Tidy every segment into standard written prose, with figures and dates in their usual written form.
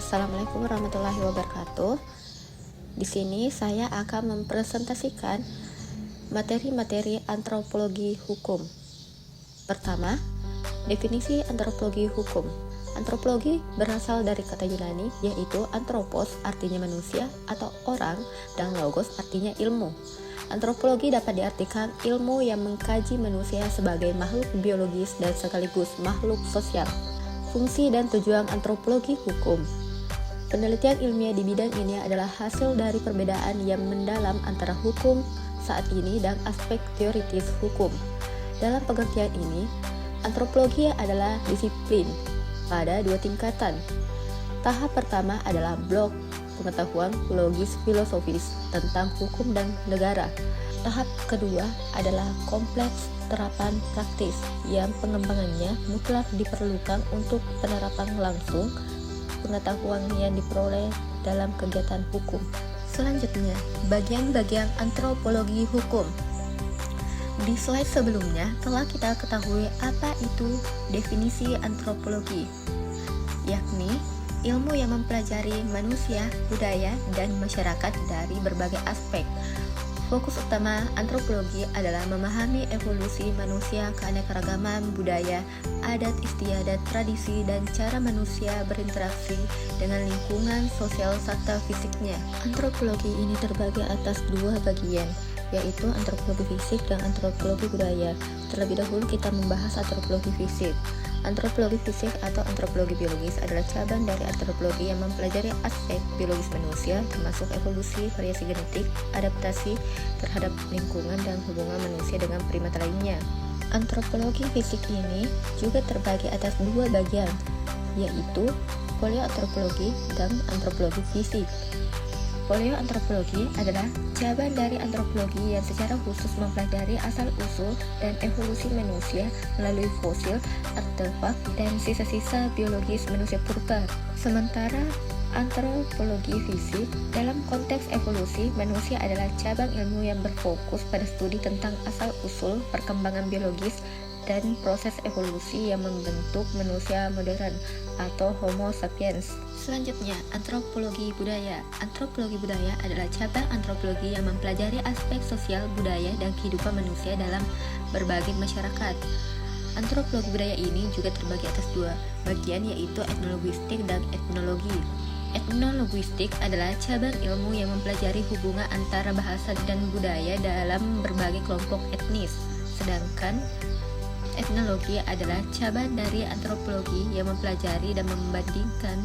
Assalamualaikum warahmatullahi wabarakatuh. Di sini saya akan mempresentasikan materi-materi antropologi hukum. Pertama, definisi antropologi hukum. Antropologi berasal dari kata Yunani, yaitu anthropos artinya manusia atau orang, dan logos artinya ilmu. Antropologi dapat diartikan ilmu yang mengkaji manusia sebagai makhluk biologis dan sekaligus makhluk sosial. Fungsi dan tujuan antropologi hukum. Penelitian ilmiah di bidang ini adalah hasil dari perbedaan yang mendalam antara hukum saat ini dan aspek teoritis hukum. Dalam pengertian ini, antropologi adalah disiplin pada dua tingkatan. Tahap pertama adalah blok pengetahuan logis filosofis tentang hukum dan negara. Tahap kedua adalah kompleks terapan praktis yang pengembangannya mutlak diperlukan untuk penerapan langsung pengetahuan yang diperoleh dalam kegiatan hukum. Selanjutnya, bagian-bagian antropologi hukum. Di slide sebelumnya telah kita ketahui apa itu definisi antropologi, yakni ilmu yang mempelajari manusia, budaya, dan masyarakat dari berbagai aspek. Fokus utama antropologi adalah memahami evolusi manusia, keanekaragaman budaya, adat istiadat, tradisi, dan cara manusia berinteraksi dengan lingkungan sosial serta fisiknya. Antropologi ini terbagi atas dua bagian, yaitu antropologi fisik dan antropologi budaya. Terlebih dahulu kita membahas antropologi fisik. Antropologi fisik atau antropologi biologis adalah cabang dari antropologi yang mempelajari aspek biologis manusia, termasuk evolusi, variasi genetik, adaptasi terhadap lingkungan, dan hubungan manusia dengan primata lainnya. Antropologi fisik ini juga terbagi atas dua bagian, yaitu paleoantropologi dan antropologi fisik. Paleoantropologi adalah cabang dari antropologi yang secara khusus mempelajari asal-usul dan evolusi manusia melalui fosil, artefak, dan sisa-sisa biologis manusia purba. Sementara antropologi fisik dalam konteks evolusi manusia adalah cabang ilmu yang berfokus pada studi tentang asal-usul perkembangan biologis dan proses evolusi yang membentuk manusia modern atau Homo sapiens. Selanjutnya, antropologi budaya. Antropologi budaya adalah cabang antropologi yang mempelajari aspek sosial, budaya, dan kehidupan manusia dalam berbagai masyarakat. Antropologi budaya ini juga terbagi atas dua bagian, yaitu etnolinguistik dan etnologi. Etnolinguistik adalah cabang ilmu yang mempelajari hubungan antara bahasa dan budaya dalam berbagai kelompok etnis. Sedangkan etnologi adalah cabang dari antropologi yang mempelajari dan membandingkan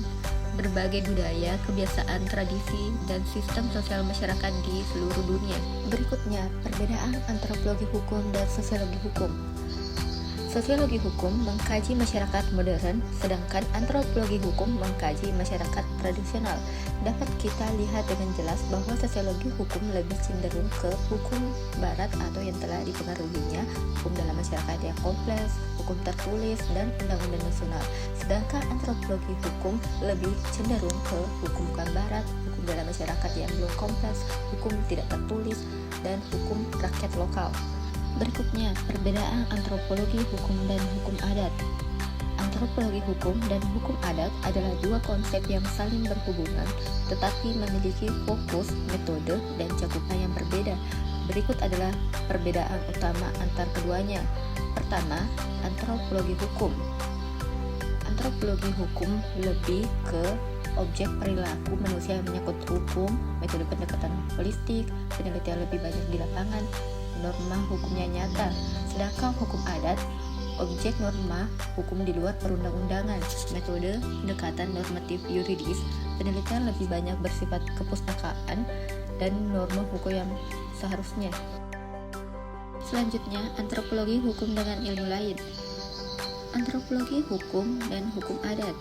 berbagai budaya, kebiasaan, tradisi, dan sistem sosial masyarakat di seluruh dunia. Berikutnya, perbedaan antropologi hukum dan sosiologi hukum. Sosiologi hukum mengkaji masyarakat modern, sedangkan antropologi hukum mengkaji masyarakat tradisional. Dapat kita lihat dengan jelas bahwa sosiologi hukum lebih cenderung ke hukum barat atau yang telah dipengaruhinya, hukum dalam masyarakat yang kompleks, hukum tertulis, dan undang-undang nasional. Sedangkan antropologi hukum lebih cenderung ke hukum bukan barat, hukum dalam masyarakat yang belum kompleks, hukum tidak tertulis, dan hukum rakyat lokal. Berikutnya, perbedaan antropologi hukum dan hukum adat. Antropologi hukum dan hukum adat adalah dua konsep yang saling berhubungan, tetapi memiliki fokus, metode, dan cakupan yang berbeda. Berikut adalah perbedaan utama antar keduanya. Pertama, antropologi hukum. Antropologi hukum lebih ke objek perilaku manusia yang menyangkut hukum, metode pendekatan holistik, penelitian lebih banyak di lapangan, norma hukumnya nyata. Sedangkan hukum adat, objek norma hukum di luar perundang-undangan, metode pendekatan normatif yuridis, penelitian lebih banyak bersifat kepustakaan, dan norma hukum yang seharusnya. Selanjutnya, antropologi hukum dengan ilmu lain. Antropologi hukum dan hukum adat.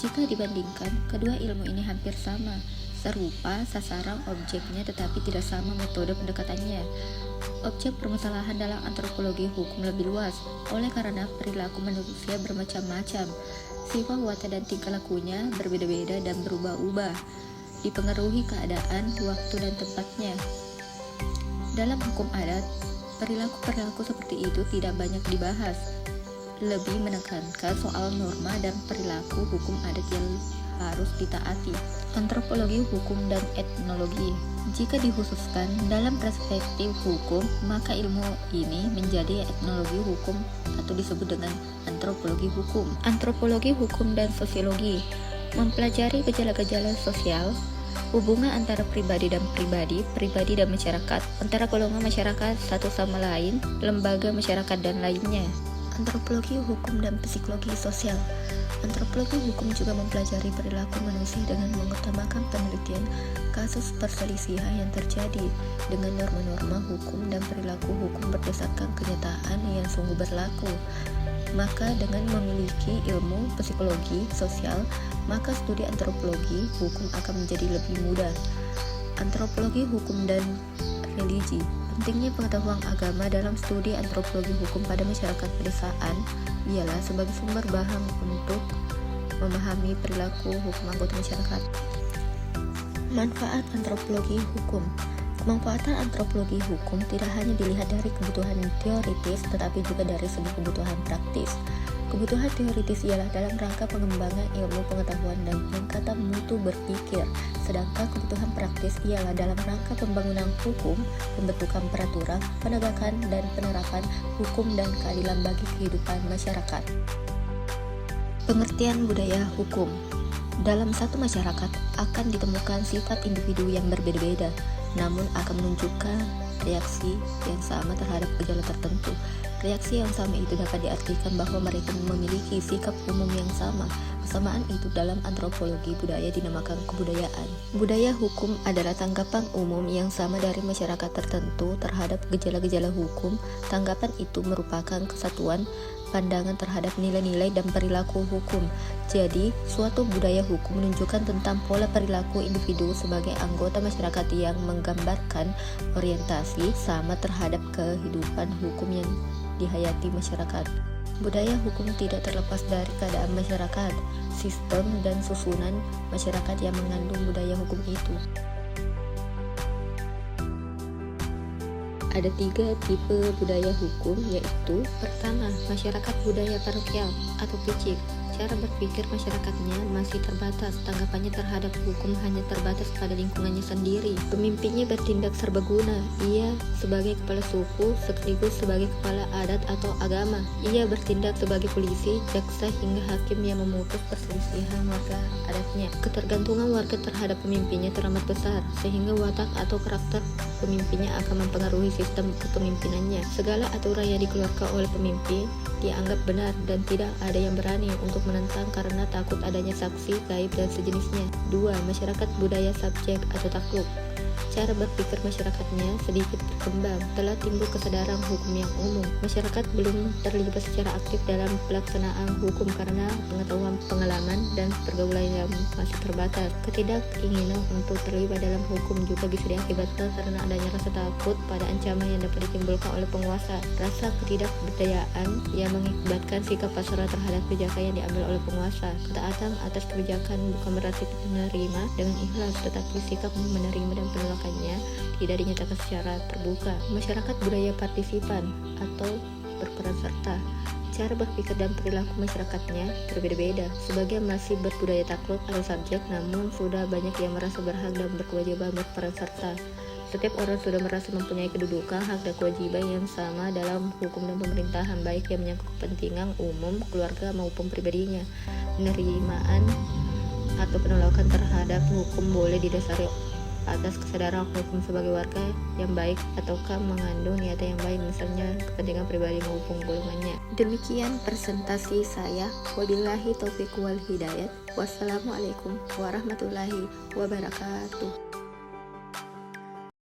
Jika dibandingkan, kedua ilmu ini hampir sama, serupa sasaran objeknya tetapi tidak sama metode pendekatannya. Objek permasalahan dalam antropologi hukum lebih luas, oleh karena perilaku manusia bermacam-macam, sifat watak dan tingkah lakunya berbeda-beda dan berubah-ubah, dipengaruhi keadaan, waktu, dan tempatnya. Dalam hukum adat, perilaku-perilaku seperti itu tidak banyak dibahas, lebih menekankan soal norma dan perilaku hukum adat yang harus ditaati. Antropologi hukum dan etnologi. Jika dikhususkan dalam perspektif hukum, maka ilmu ini menjadi etnologi hukum atau disebut dengan antropologi hukum. Antropologi hukum dan sosiologi mempelajari gejala-gejala sosial, hubungan antara pribadi dan masyarakat, antara golongan masyarakat satu sama lain, lembaga masyarakat dan lainnya. Antropologi hukum dan psikologi sosial. Antropologi hukum juga mempelajari perilaku manusia dengan mengutamakan penelitian kasus perselisihan yang terjadi dengan norma-norma hukum dan perilaku hukum berdasarkan kenyataan yang sungguh berlaku. Maka dengan memiliki ilmu psikologi sosial, maka studi antropologi hukum akan menjadi lebih mudah. Antropologi hukum dan religi. Pentingnya pengetahuan agama dalam studi antropologi hukum pada masyarakat pedesaan ialah sebagai sumber bahan untuk memahami perilaku hukum anggota masyarakat. Manfaat antropologi hukum. Kemanfaatan antropologi hukum tidak hanya dilihat dari kebutuhan teoritis, tetapi juga dari segi kebutuhan praktis. Kebutuhan teoritis ialah dalam rangka pengembangan ilmu pengetahuan dan peningkatan mutu berpikir, sedangkan kebutuhan praktis ialah dalam rangka pembangunan hukum, pembentukan peraturan, penegakan dan penerapan hukum dan keadilan bagi kehidupan masyarakat. Pengertian budaya hukum. Dalam satu masyarakat akan ditemukan sifat individu yang berbeda-beda, namun akan menunjukkan reaksi yang sama terhadap gejala tertentu. Reaksi yang sama itu dapat diartikan bahwa mereka memiliki sikap umum yang sama. Kesamaan itu dalam antropologi budaya dinamakan kebudayaan. Budaya hukum adalah tanggapan umum yang sama dari masyarakat tertentu terhadap gejala-gejala hukum. Tanggapan itu merupakan kesatuan pandangan terhadap nilai-nilai dan perilaku hukum. Jadi, suatu budaya hukum menunjukkan tentang pola perilaku individu sebagai anggota masyarakat yang menggambarkan orientasi sama terhadap kehidupan hukum yang dihayati masyarakat. Budaya hukum tidak terlepas dari keadaan masyarakat, sistem dan susunan masyarakat yang mengandung budaya hukum itu. Ada 3 tipe budaya hukum, yaitu pertama, masyarakat budaya parokial atau picik. Cara berpikir masyarakatnya masih terbatas, tanggapannya terhadap hukum hanya terbatas pada lingkungannya sendiri. Pemimpinnya bertindak serbaguna, ia sebagai kepala suku sekaligus sebagai kepala adat atau agama. Ia bertindak sebagai polisi, jaksa hingga hakim yang memutus perselisihan warga adatnya. Ketergantungan warga terhadap pemimpinnya teramat besar, sehingga watak atau karakter pemimpinnya akan mempengaruhi sistem kepemimpinannya. Segala aturan yang dikeluarkan oleh pemimpin dianggap benar dan tidak ada yang berani untuk menentang karena takut adanya saksi, gaib, dan sejenisnya. 2. Masyarakat budaya subjek atau takluk. Cara berpikir masyarakatnya sedikit berkembang, telah timbul kesadaran hukum yang umum. Masyarakat belum terlibat secara aktif dalam pelaksanaan hukum karena pengetahuan, pengalaman, dan pergaulan yang masih terbatas. Ketidakinginan untuk terlibat dalam hukum juga bisa diakibatkan karena adanya rasa takut pada ancaman yang dapat ditimbulkan oleh penguasa. Rasa ketidakberdayaan yang mengakibatkan sikap pasrah terhadap kebijakan yang diambil oleh penguasa. Ketaatan atas kebijakan bukan berarti menerima dengan ikhlas, tetapi sikap menerima dan penolakan tidak dinyatakan secara terbuka. Masyarakat budaya partisipan atau berperan serta. Cara berpikir dan perilaku masyarakatnya berbeda-beda. Sebagian masih berbudaya takluk atau subjek, namun sudah banyak yang merasa berhak dan berkewajiban berperan serta. Setiap orang sudah merasa mempunyai kedudukan, hak dan kewajiban yang sama dalam hukum dan pemerintahan, baik yang menyangkut kepentingan umum, keluarga maupun pribadinya. Penerimaan atau penolakan terhadap hukum boleh didasari atas kesadaran hukum sebagai warga yang baik ataukah mengandung niatan yang baik, misalnya kepentingan pribadi maupun golongannya. Demikian presentasi saya. Wabillahi taufiq wal hidayat. Wassalamualaikum warahmatullahi wabarakatuh.